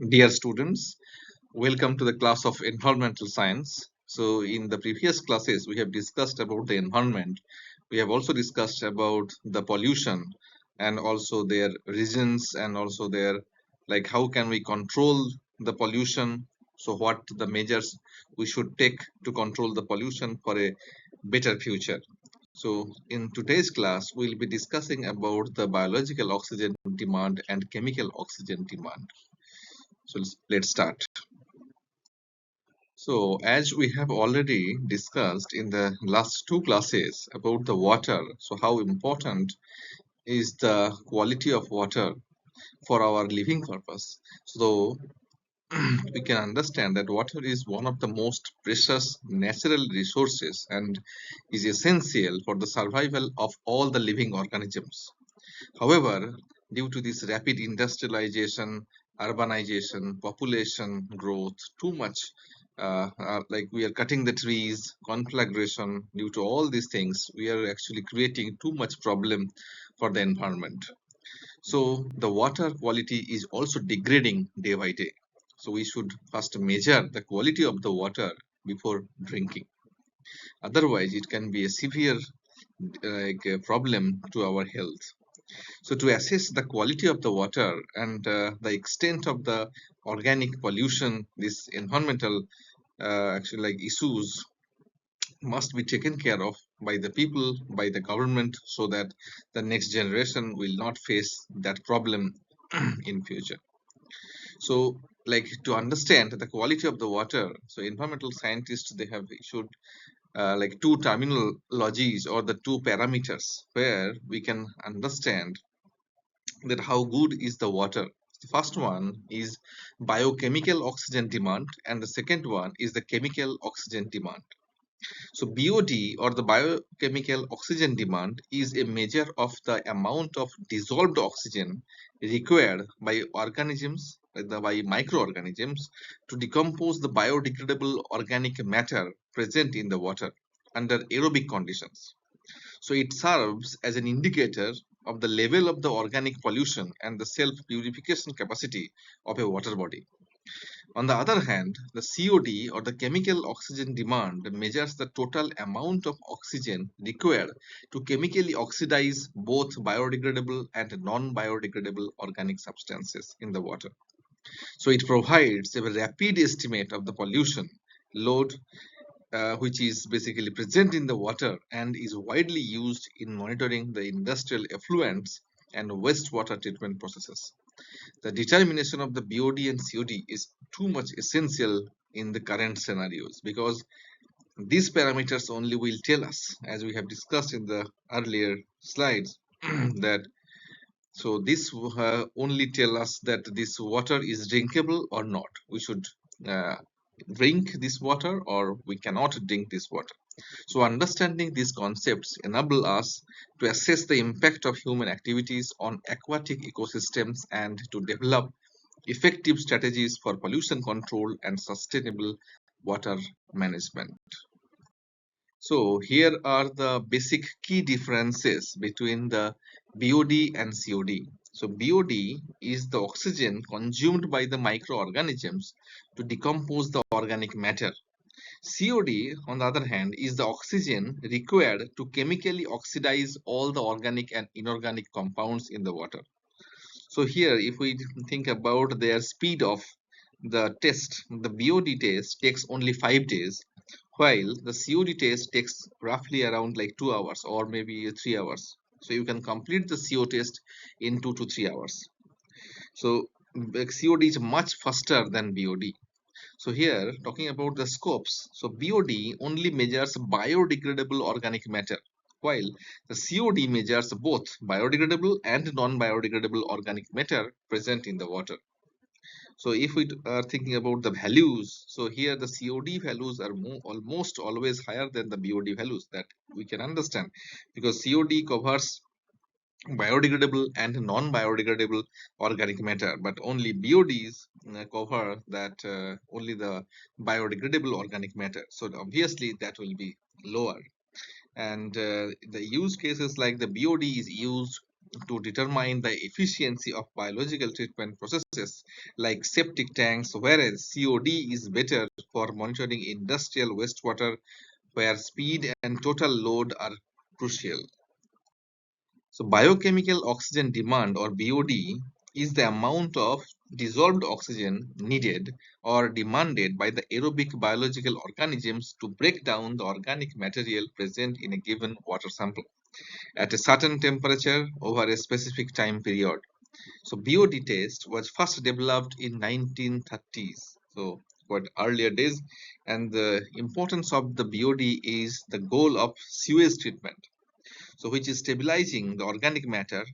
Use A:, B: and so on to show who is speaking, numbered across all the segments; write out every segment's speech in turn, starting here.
A: Dear students, welcome to the class of environmental science. So in the previous classes, we have discussed about the environment. We have also discussed about the pollution and also their reasons and also their like how can we control the pollution. So what the measures we should take to control the pollution for a better future. So in today's class, we'll be discussing about the biological oxygen demand and chemical oxygen demand. So let's start. So as we have already discussed in the last two classes about the water, so how important is the quality of water for our living purpose. So we can understand that water is one of the most precious natural resources and is essential for the survival of all the living organisms. However, due to this rapid industrialization, urbanization, population growth, too much, like we are cutting the trees, conflagration, due to all these things, we are actually creating too much problem for the environment. So the water quality is also degrading day by day. So we should first measure the quality of the water before drinking. Otherwise, it can be a severe problem to our health. So to assess the quality of the water and the extent of the organic pollution, this environmental actually like issues must be taken care of by the people, by the government, so that the next generation will not face that problem in future. So like to understand the quality of the water, so environmental scientists, they have issued like two terminologies or the two parameters where we can understand that how good is the water. The first one is biochemical oxygen demand, and the second one is the chemical oxygen demand. So BOD or the biochemical oxygen demand is a measure of the amount of dissolved oxygen required by organisms, by microorganisms, to decompose the biodegradable organic matter present in the water under aerobic conditions. So it serves as an indicator of the level of the organic pollution and the self-purification capacity of a water body. On the other hand, the COD or the chemical oxygen demand measures the total amount of oxygen required to chemically oxidize both biodegradable and non-biodegradable organic substances in the water. So it provides a rapid estimate of the pollution load which is basically present in the water and is widely used in monitoring the industrial effluents and wastewater treatment processes. The determination of the BOD and COD is too much essential in the current scenarios because these parameters only will tell us, as we have discussed in the earlier slides, that so this only tell us that this water is drinkable or not. We should uh, drink this water or we cannot drink this water. So understanding these concepts enable us to assess the impact of human activities on aquatic ecosystems and to develop effective strategies for pollution control and sustainable water management. So here are the basic key differences between the BOD and COD. So BOD is the oxygen consumed by the microorganisms to decompose the organic matter. COD, on the other hand, is the oxygen required to chemically oxidize all the organic and inorganic compounds in the water. So here, if we think about their speed of the test, the BOD test takes only 5 days, while the COD test takes roughly around like 2 hours or maybe 3 hours. So you can complete the CO test in 2 to 3 hours. So COD is much faster than BOD. So here, talking about the scopes, so BOD only measures biodegradable organic matter, while the COD measures both biodegradable and non-biodegradable organic matter present in the water. So if we are thinking about the values, so here the COD values are almost always higher than the BOD values, that we can understand, because COD covers biodegradable and non-biodegradable organic matter, but only BODs cover that only the biodegradable organic matter. So obviously that will be lower. And the use cases like the BOD is used to determine the efficiency of biological treatment processes like septic tanks, whereas COD is better for monitoring industrial wastewater where speed and total load are crucial. So biochemical oxygen demand, or BOD, is the amount of dissolved oxygen needed or demanded by the aerobic biological organisms to break down the organic material present in a given water sample at a certain temperature over a specific time period. So BOD test was first developed in 1930s, so quite earlier days, and the importance of the BOD is the goal of sewage treatment, so which is stabilizing the organic matter,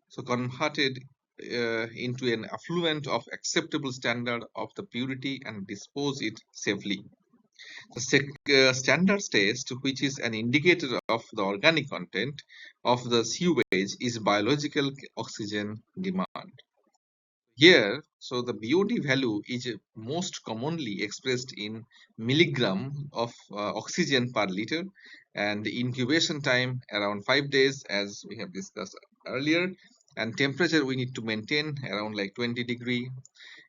A: so converted into an effluent of acceptable standard of the purity and dispose it safely. The standard test, which is an indicator of the organic content of the sewage, is biological oxygen demand. Here, so the BOD value is most commonly expressed in milligram of oxygen per liter, and the incubation time around 5 days, as we have discussed earlier, and temperature we need to maintain around like 20 degree,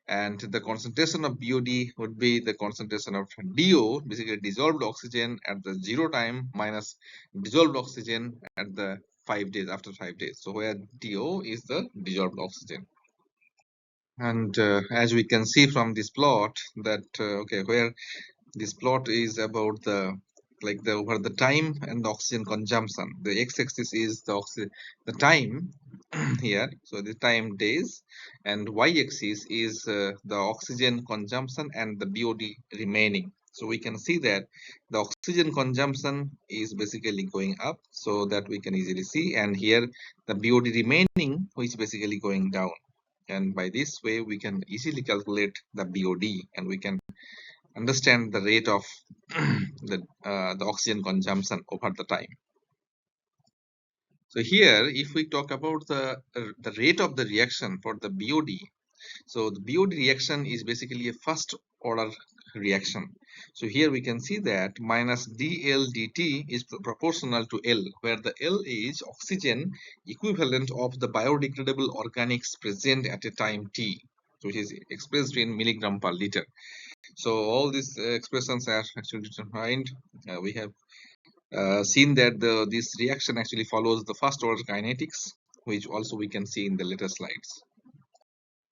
A: and the concentration of BOD would be the concentration of DO, basically dissolved oxygen at the 0 time minus dissolved oxygen at the 5 days, after 5 days. So where DO is the dissolved oxygen. And as we can see from this plot that okay, where this plot is about the over the time and the oxygen consumption. The x-axis is the time here, so the time days, and y-axis is the oxygen consumption and the BOD remaining. So we can see that the oxygen consumption is basically going up, so that we can easily see, and here the BOD remaining, which is basically going down. And by this way we can easily calculate the BOD, and we can understand the rate of the oxygen consumption over the time. So here, if we talk about the rate of the reaction for the BOD, so the BOD reaction is basically a first order reaction. So here we can see that minus dl dt is proportional to L, where the L is oxygen equivalent of the biodegradable organics present at a time t, which is expressed in milligram per liter. So all these expressions are actually determined. We have seen that this reaction actually follows the first order kinetics, which also we can see in the later slides.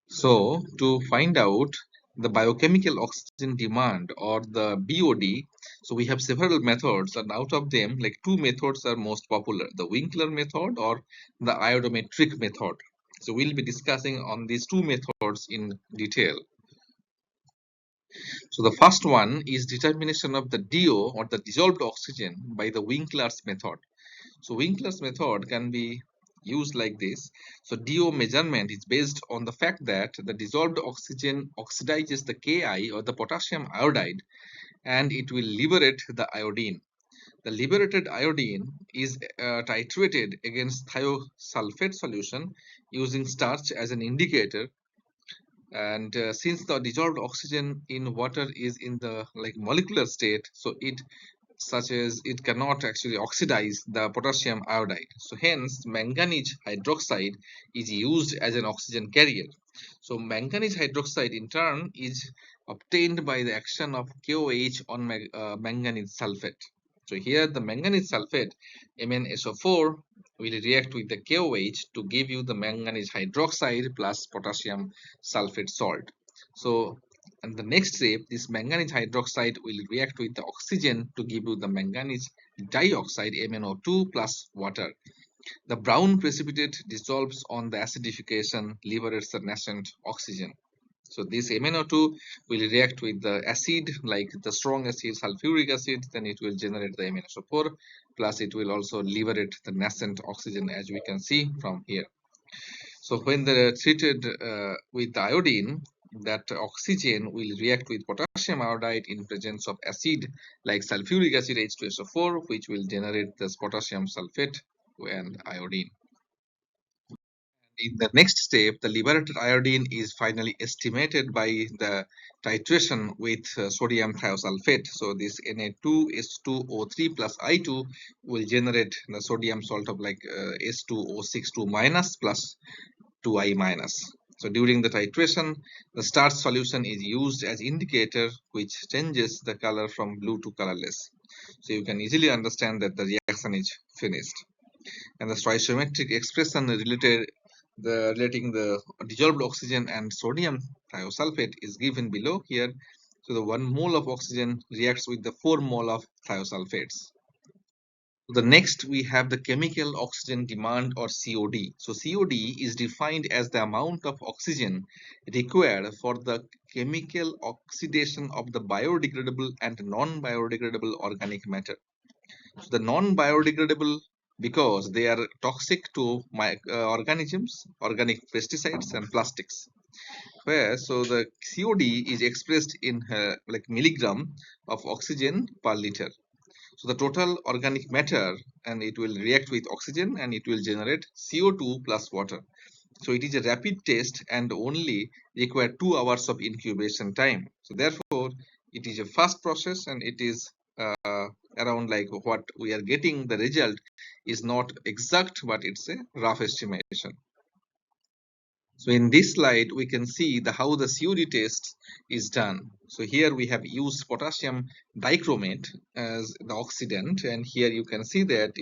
A: So to find out the biochemical oxygen demand, or the BOD, so we have several methods, and out of them like two methods are most popular, the Winkler method or the iodometric method. So we'll be discussing on these two methods in detail. So the first one is determination of the DO, or the dissolved oxygen, by the Winkler's method. So Winkler's method can be used like this. So DO measurement is based on the fact that the dissolved oxygen oxidizes the Ki, or the potassium iodide, and it will liberate the iodine. The liberated iodine is titrated against thiosulfate solution using starch as an indicator, and since the dissolved oxygen in water is in the molecular state, so it cannot actually oxidize the potassium iodide, so hence manganese hydroxide is used as an oxygen carrier. So manganese hydroxide in turn is obtained by the action of KOH on manganese sulfate. So here the manganese sulfate, MnSO4, will react with the KOH to give you the manganese hydroxide plus potassium sulfate salt. So, and the next step, this manganese hydroxide will react with the oxygen to give you the manganese dioxide, MnO2 plus water. The brown precipitate dissolves on the acidification, liberates the nascent oxygen. So this MnO2 will react with the acid, like the strong acid, sulfuric acid, then it will generate the MnSO4, plus it will also liberate the nascent oxygen, as we can see from here. So when they're treated with the iodine, that oxygen will react with potassium iodide in presence of acid like sulfuric acid H2SO4, which will generate this potassium sulfate and iodine. In the next step, the liberated iodine is finally estimated by the titration with sodium thiosulfate. So this Na2S2O3 plus I2 will generate the sodium salt of like S2O62 minus plus 2I minus. So during the titration, the starch solution is used as indicator, which changes the color from blue to colorless. So you can easily understand that the reaction is finished. And the stoichiometric expression relating the dissolved oxygen and sodium thiosulfate is given below here. So the 1 mole of oxygen reacts with the 4 mole of thiosulfates. The next we have the chemical oxygen demand, or COD. So COD is defined as the amount of oxygen required for the chemical oxidation of the biodegradable and non-biodegradable organic matter. So the non-biodegradable, because they are toxic to organisms, organic pesticides and plastics. Where so the COD is expressed in like milligram of oxygen per liter. So the total organic matter, and it will react with oxygen and it will generate CO2 plus water. So it is a rapid test and only require 2 hours of incubation time. So therefore, it is a fast process, and it is around like what we are getting. The result is not exact, but it's a rough estimation. So in this slide, we can see how the COD test is done. So here we have used potassium dichromate as the oxidant, and here you can see that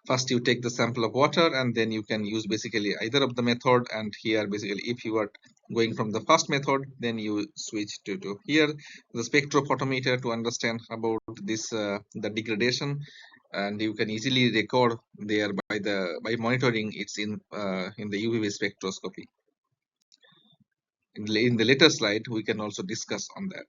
A: first you take the sample of water, and then you can use basically either of the method. And here basically if you are going from the first method, then you switch to here the spectrophotometer to understand about this the degradation, and you can easily record there by monitoring it's in the UV spectroscopy. In the later slide, we can also discuss on that.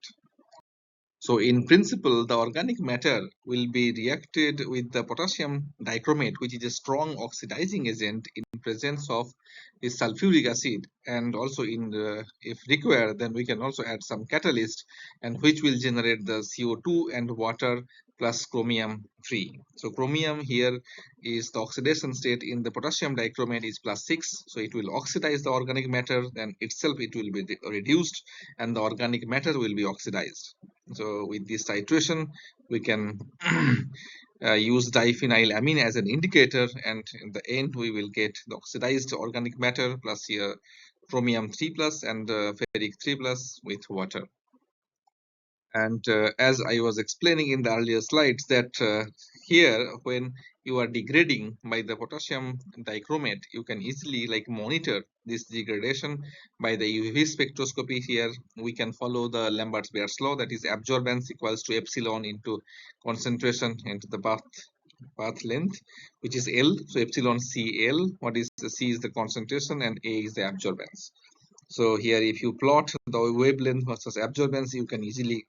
A: So in principle, the organic matter will be reacted with the potassium dichromate, which is a strong oxidizing agent in presence of the sulfuric acid, and also if required, then we can also add some catalyst, and which will generate the CO2 and water plus chromium free. So chromium here is the oxidation state in the potassium dichromate is +6. So it will oxidize the organic matter, then itself it will be reduced, and the organic matter will be oxidized. So with this titration, we can use diphenylamine as an indicator, and in the end we will get the oxidized organic matter plus here chromium 3 plus and ferric 3 plus with water. And as I was explaining in the earlier slides, that here when you are degrading by the potassium dichromate, you can easily like monitor this degradation by the UV spectroscopy. Here we can follow the Lambert-Beer's law, that is absorbance equals to epsilon into concentration into the path length, which is L. So epsilon CL, what is the C is the concentration and A is the absorbance. So here if you plot the wavelength versus absorbance, you can easily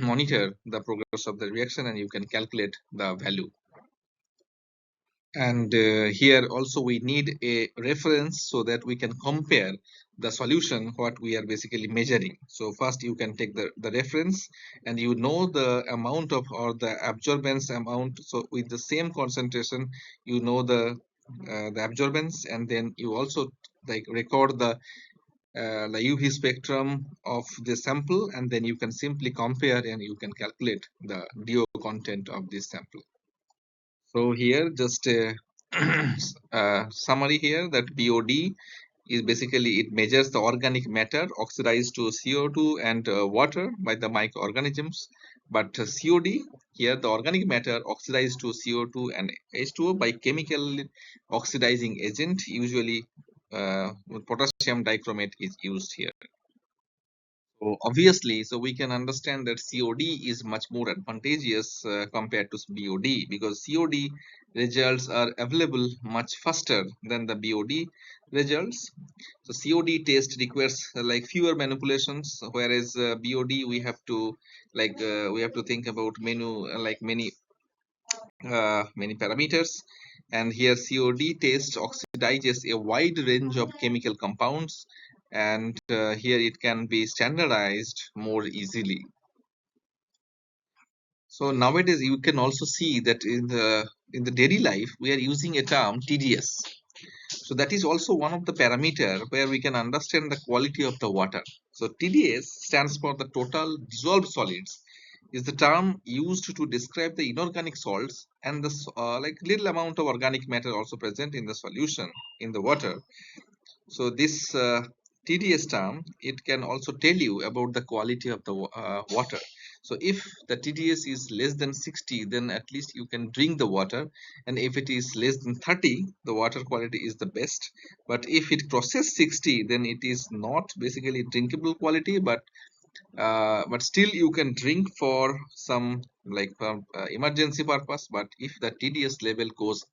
A: monitor the progress of the reaction, and you can calculate the value. And here also we need a reference so that we can compare the solution what we are basically measuring. So first you can take the reference, and you know the amount of or the absorbance amount. So with the same concentration, you know the absorbance, and then you also like record the UV spectrum of the sample, and then you can simply compare and you can calculate the DO content of this sample. So here just a summary here, that BOD is basically it measures the organic matter oxidized to CO2 and water by the microorganisms. But COD, here the organic matter oxidized to CO2 and H2O by chemical oxidizing agent, usually potassium dichromate is used here. So obviously, so we can understand that COD is much more advantageous compared to BOD, because COD results are available much faster than the BOD results. So COD test requires like fewer manipulations, whereas BOD we have to think about many parameters. And here COD test oxidizes a wide range of chemical compounds, and here it can be standardized more easily. So nowadays you can also see that in the daily life we are using a term TDS. So So that is also one of the parameter where we can understand the quality of the water. So TDS stands for the total dissolved solids, is the term used to describe the inorganic salts and the like little amount of organic matter also present in the solution in the water. So this TDS term, it can also tell you about the quality of the water. So if the TDS is less than 60, then at least you can drink the water. And if it is less than 30, the water quality is the best. But if it crosses 60, then it is not basically drinkable quality, but still you can drink for some like emergency purpose. But if the TDS level goes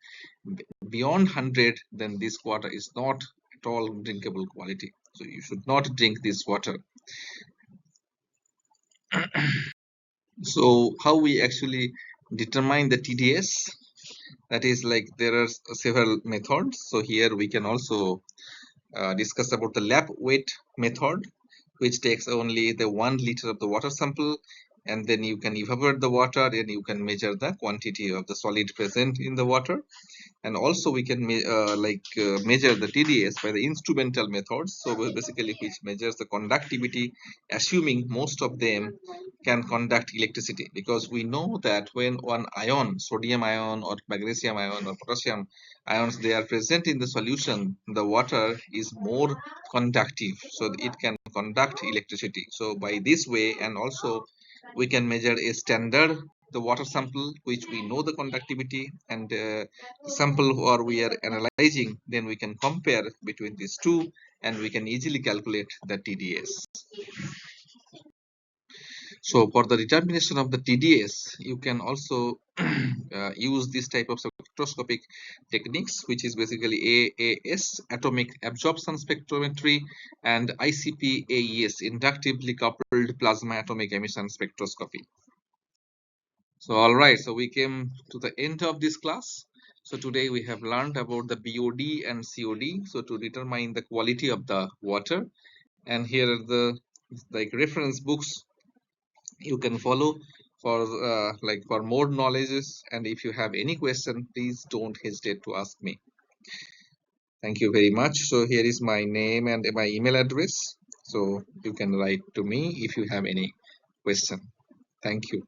A: beyond 100, then this water is not at all drinkable quality. So you should not drink this water. So how we actually determine the TDS? That is like there are several methods. So here we can also discuss about the lab weight method, which takes only the 1 liter of the water sample, and then you can evaporate the water and you can measure the quantity of the solid present in the water. And also we can measure the TDS by the instrumental methods. So basically which measures the conductivity, assuming most of them can conduct electricity, because we know that when one ion, sodium ion or magnesium ion or potassium ions, they are present in the solution, the water is more conductive, so it can conduct electricity. So by this way, and also we can measure a standard the water sample which we know the conductivity, and sample or we are analyzing, then we can compare between these two and we can easily calculate the TDS. So for the determination of the TDS, you can also use this type of spectroscopic techniques, which is basically AAS, atomic absorption spectrometry, and ICP AES, inductively coupled plasma atomic emission spectroscopy. So all right, so we came to the end of this class. So today we have learned about the BOD and COD, so to determine the quality of the water. And here are the like reference books you can follow for for more knowledges. And if you have any question, please don't hesitate to ask me. Thank you very much. So here is my name and my email address, so you can write to me if you have any question. Thank you.